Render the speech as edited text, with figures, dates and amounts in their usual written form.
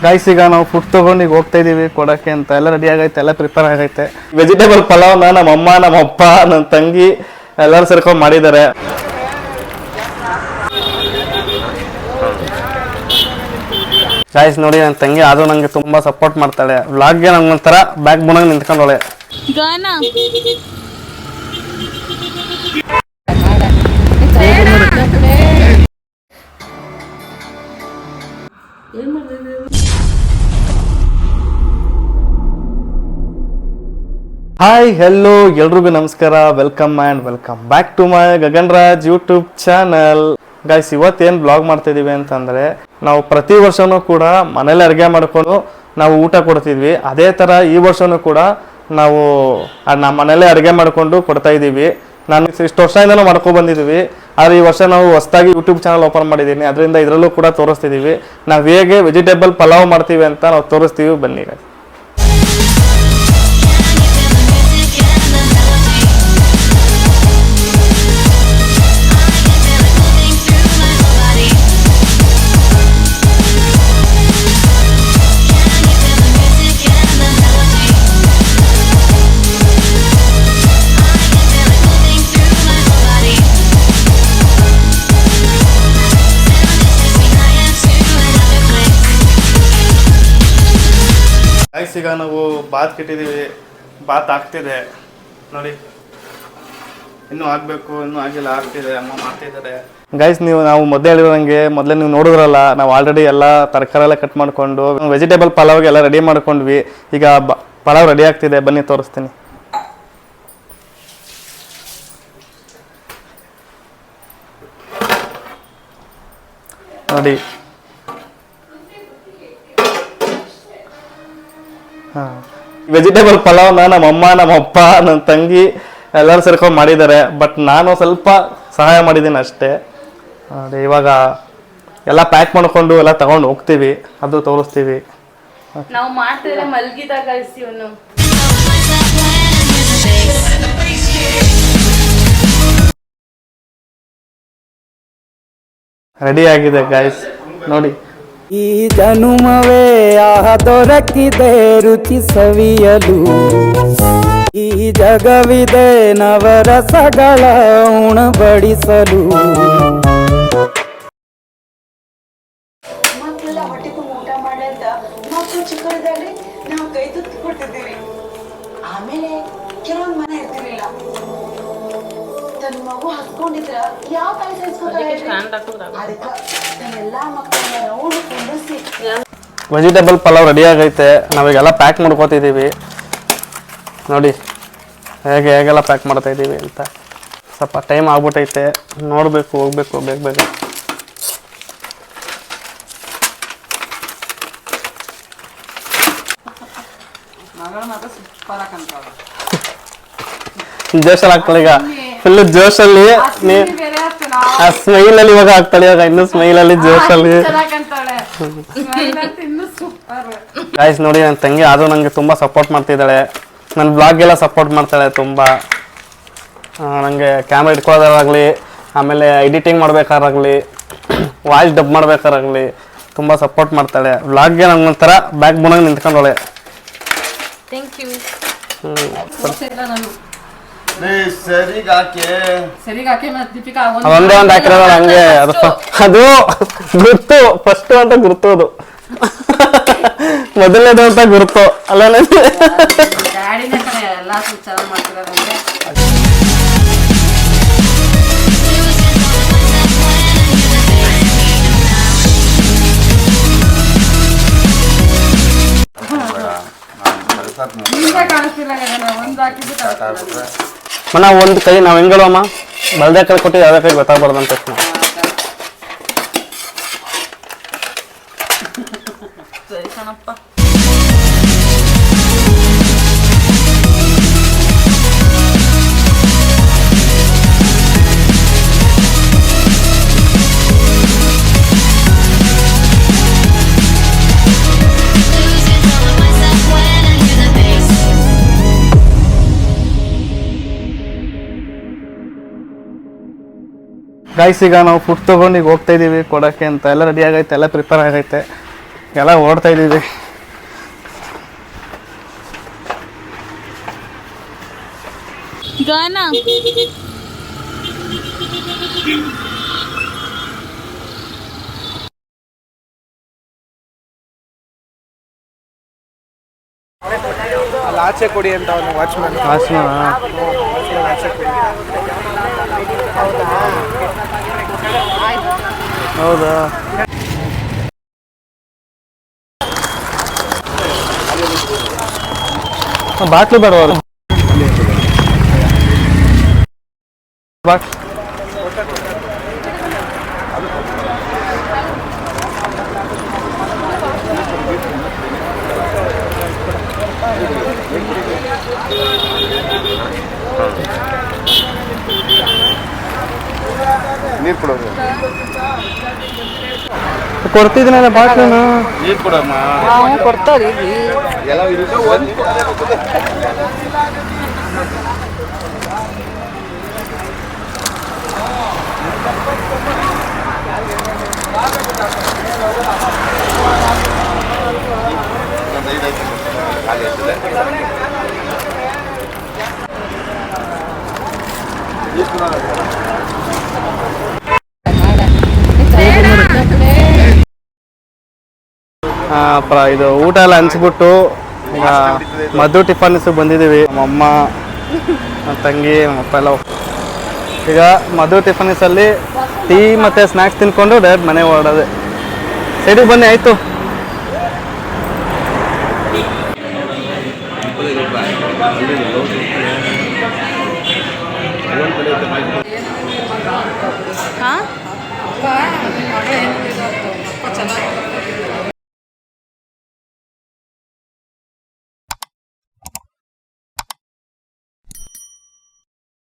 Guys ಈಗ ನಾವು food ತೊಗೊಂಡು ಈಗ ಹೋಗ್ತಾ ಇದೀವಿ ಕೊಡಕ್ಕೆ ಅಂತ. ಎಲ್ಲ ರೆಡಿ ಆಗೈತೆ, ಎಲ್ಲ ಪ್ರಿಪೇರ್ ಆಗೈತೆ. ವೆಜಿಟೇಬಲ್ ಪಲಾವ್ನ ನಮ್ಮ ಅಮ್ಮ, ನಮ್ಮ ಅಪ್ಪ, ನನ್ನ ತಂಗಿ ಎಲ್ಲರೂ ಸೇರ್ಕೊಂಡು ಮಾಡಿದ್ದಾರೆ. ಗೈಸ್ ನೋಡಿ, ನನ್ನ ತಂಗಿ ಆದ್ರೂ ನಂಗೆ ತುಂಬಾ ಸಪೋರ್ಟ್ ಮಾಡ್ತಾಳೆ. ವ್ಲಾಗ್ಗೆ ನಂಗೆ ಒಂಥರ ಬ್ಯಾಕ್ ಬೋನಾಗಿ ನಿಂತ್ಕೊಂಡವಳೆ. ಹಾಯ್ ಹೆಲೋ ಎಲ್ರಿಗೂ ನಮಸ್ಕಾರ. Welcome and welcome back to my Gaganraj YouTube channel. Guys ಇವತ್ತೇನು ಬ್ಲಾಗ್ ಮಾಡ್ತಿದ್ದೀವಿ ಅಂತಂದರೆ, ನಾವು ಪ್ರತಿ ವರ್ಷವೂ ಕೂಡ ಮನೇಲಿ ಅಡುಗೆ ಮಾಡಿಕೊಂಡು ನಾವು ಊಟ ಕೊಡ್ತಿದ್ವಿ. ಅದೇ ಥರ ಈ ವರ್ಷವೂ ಕೂಡ ನಾವು ನಮ್ಮ ಮನೇಲೇ ಅಡುಗೆ ಮಾಡಿಕೊಂಡು ಕೊಡ್ತಾ ಇದ್ದೀವಿ. ನಾನು ಇಷ್ಟು ವರ್ಷದಿಂದನೂ ಮಾಡ್ಕೊಂಡು ಬಂದಿದ್ದೀವಿ. ಆದರೆ ಈ ವರ್ಷ ನಾವು ಹೊಸದಾಗಿ ಯೂಟ್ಯೂಬ್ ಚಾನಲ್ ಓಪನ್ ಮಾಡಿದ್ದೀನಿ. ಅದರಿಂದ ಇದರಲ್ಲೂ ಕೂಡ ತೋರಿಸ್ತಿದ್ದೀವಿ ನಾವು ಹೇಗೆ ವೆಜಿಟೇಬಲ್ ಪಲಾವ್ ಮಾಡ್ತೀವಿ ಅಂತ ನಾವು ತೋರಿಸ್ತೀವಿ. ಬನ್ನಿ ಗೈಸ್. ಈಗ ನಾವು ಬಾತ್ ಕೆಟ್ಟಿದ್ದೀವಿ. ಬಾತ್ ಆಗ್ತಿದೆ ನೋಡಿ, ಇನ್ನೂ ಆಗಬೇಕು, ಇನ್ನೂ ಆಗಿಲ್ಲ, ಆಗ್ತಿದೆ. ಅಮ್ಮ ಮಾಡ್ತಿದ್ದಾರೆ. ಗೈಸ್ ನಾವು ಮೊದಲೇ ಹೇಳಿರೋಂಗೆ, ಮೊದಲೇ ನೀವು ನೋಡಿದ್ರಲ್ಲ, ನಾವು ಆಲ್ರೆಡಿ ಎಲ್ಲ ತರಕಾರಿ ಎಲ್ಲ ಕಟ್ ಮಾಡಿಕೊಂಡು ವೆಜಿಟೇಬಲ್ ಪಲಾವ್ಗೆ ಎಲ್ಲ ರೆಡಿ ಮಾಡ್ಕೊಂಡ್ವಿ. ಈಗ ಪಲಾವ್ ರೆಡಿ ಆಗ್ತಿದೆ, ಬನ್ನಿ ತೋರಿಸ್ತೀನಿ. ನೋಡಿ ವೆಜಿಟೇಬಲ್ ಪಲಾವ್ನ ನಮ್ಮ ಅಮ್ಮ, ನಮ್ಮ ಅಪ್ಪ, ನನ್ನ ತಂಗಿ ಎಲ್ಲರೂ ಸೇರ್ಕೊಂಡು ಮಾಡಿದ್ದಾರೆ. ಬಟ್ ನಾನು ಸ್ವಲ್ಪ ಸಹಾಯ ಮಾಡಿದ್ದೀನಿ ಅಷ್ಟೇ. ಅದೇ ಇವಾಗ ಎಲ್ಲ ಪ್ಯಾಕ್ ಮಾಡ್ಕೊಂಡು ಎಲ್ಲ ತಗೊಂಡು ಹೋಗ್ತೀವಿ, ಅದು ತೋರಿಸ್ತೀವಿ. ನಾವು ಮಾಡ್ತಿದ್ರೆ ಮಲ್ಗಿದಾಗ ಇವನು ರೆಡಿ ಆಗಿದೆ ಗೈಸ್ ನೋಡಿ. ಈ ಜನುಮವೇ ದೊರಕಿದೆ ರುಚಿ ಸವಿಯಲು, ಈ ಜಗವಿದೆ ನವರಸಗಳ ಉಣಬಡಿಸಲು. ಮಕ್ಕಳೆಲ್ಲ ಹೊಟ್ಟೆ ತುಂಬ ಊಟ ಮಾಡಿ ಅಂತ ಮಕ್ಕಳು ಚಿಕ್ಕದಾಗಿ ನಾವು ಕೈ ತುತ್ತಿ ಕೊಟ್ಟಿದ್ದೀವಿ. ಆಮೇಲೆ ಕೆಲವೊಂದು ಮನೆ ಇರ್ತಿರ್ಲಿಲ್ಲ, ತನ್ನ ಮಗು ಹತ್ಕೊಂಡಿದ್ರ ಯಾವ ತಾಯಿ ಸಹಿಸ್ಕೊತಾರೆ. ಅದಕ್ಕೆ ಎಲ್ಲಾ ಮಕ್ಕಳನ್ನ ರೌಂಡ್ ಕುಂಡಿಸಿ ವೆಜಿಟೇಬಲ್ ಪಲಾವ್ ರೆಡಿ ಆಗೈತೆ. ನಾವೀಗೆಲ್ಲ ಪ್ಯಾಕ್ ಮಾಡ್ಕೋತಿದ್ದೀವಿ ನೋಡಿ, ಹೇಗೆಲ್ಲ ಪ್ಯಾಕ್ ಮಾಡ್ತಾ ಇದ್ದೀವಿ ಅಂತ. ಸ್ವಲ್ಪ ಟೈಮ್ ಆಗ್ಬಿಟ್ಟೈತೆ, ನೋಡಬೇಕು, ಹೋಗ್ಬೇಕು ಬೇಗ. ಜೋಶಲ್ಲಿ ಆಗ್ತಾಳೆ ಈಗ, ಫುಲ್ ಜೋಶಲ್ಲಿ. ಆ ಸ್ಮೈಲಲ್ಲಿ ಇವಾಗ ಆಗ್ತಾಳೆ, ಇವಾಗ ಇನ್ನೂ ಸ್ಮೈಲಲ್ಲಿ ಜೋಶಲ್ಲಿ. ಗೈಸ್ ನೋಡಿ, ನನ್ನ ತಂಗಿ ಆದರೂ ನನಗೆ ತುಂಬ ಸಪೋರ್ಟ್ ಮಾಡ್ತಿದ್ದಾಳೆ. ನನ್ನ ಬ್ಲಾಗೆಲ್ಲ ಸಪೋರ್ಟ್ ಮಾಡ್ತಾಳೆ ತುಂಬ. ನನಗೆ ಕ್ಯಾಮ್ರಾ ಇಟ್ಕೊಳ್ಳೋದಾಗಲಿ, ಆಮೇಲೆ ಎಡಿಟಿಂಗ್ ಮಾಡ್ಬೇಕಾರಾಗಲಿ, ವಾಯ್ಸ್ ಡಬ್ ಮಾಡ್ಬೇಕಾರಾಗಲಿ ತುಂಬ ಸಪೋರ್ಟ್ ಮಾಡ್ತಾಳೆ. ವ್ಲಾಗ್ಗೆ ನಂಗೆ ಒಂಥರ ಬ್ಯಾಕ್ ಬೋನಾಗಿ ನಿಂತ್ಕೊಂಡವಳೆ. Thank you. ಒಂದೇ ಒಂದು ಹಾಕಿರೋದು ಹಂಗೆ, ಅದು ಗುರ್ತು ಫಸ್ಟ್ ಅಂತ ಗುರ್ತು, ಅದು ಮೊದಲನೇದು ಅಂತ ಗುರ್ತು ಅಲ್ಲ. ಮನ ಒಂದು ಕೈ ನಾವು ಹೆಂಗಲ್ವಮ್ಮ, ಬಲ್ದೇ ಕೈ ಕೊಟ್ಟು ಯಾವ್ದೇ ಕೈ ಗೊತ್ತಾಗ್ಬಾರ್ದು ಅಂತ ತಕ್ಷಣ. ಸರಿ ಕಣಪ್ಪ. ಗೈಸ್ ಈಗ ನಾವು ಫುಡ್ ತೊಗೊಂಡು ಈಗ ಹೋಗ್ತಾ ಇದೀವಿ ಕೊಡಕ್ಕೆ ಅಂತ. ಎಲ್ಲ ರೆಡಿ ಆಗೈತೆ, ಎಲ್ಲ ಪ್ರಿಪೇರ್ ಆಗೈತೆ. ಎಲ್ಲ ಓಡ್ತಾ ಇದ್ದೀವಿ. ಗಾನ ಅಲ್ಲಿ ಆಚೆ ಕೊಡಿ ಅಂತ ಅವನು ವಾಚ್ಮನ್. ಹೌದಾ ಬಾಟ್ಲು ಬೇಡವಾ ಬಾಟ್ ನೀರು ಕೊಡೋದು. ಕೊಡ್ತಿದ್ದೀನಲ್ಲ ಬಾಟ್ಲನ್ನು. ನೀರು ಕೊಡಮ್ಮ. ಕೊಡ್ತಾರೆ ಎಲ್ಲ ಇರುತ್ತೆ ಒಂದು. ಖಾಲಿ ಆಗ್ತದೆ. ಇದು ಊಟ ಎಲ್ಲ ಹಂಚ್ಬಿಟ್ಟು ಈಗ ಮಧು ಟಿಫನ್ಸಿಗೆ ಬಂದಿದ್ದೀವಿ. ನಮ್ಮಮ್ಮ ನನ್ನ ತಂಗಿ ನಮ್ಮಪ್ಪ ಎಲ್ಲ ಈಗ ಮಧು ಟಿಫನ್ಸಲ್ಲಿ ಟೀ ಮತ್ತು ಸ್ನ್ಯಾಕ್ಸ್ ತಿನ್ಕೊಂಡು ಡೈರೆಕ್ಟ್ ಮನೆಗೆ ಹೊರಡೋದೆ. ಸೈಡಿಗೆ ಬನ್ನಿ ಆಯಿತು. ಹಾಂ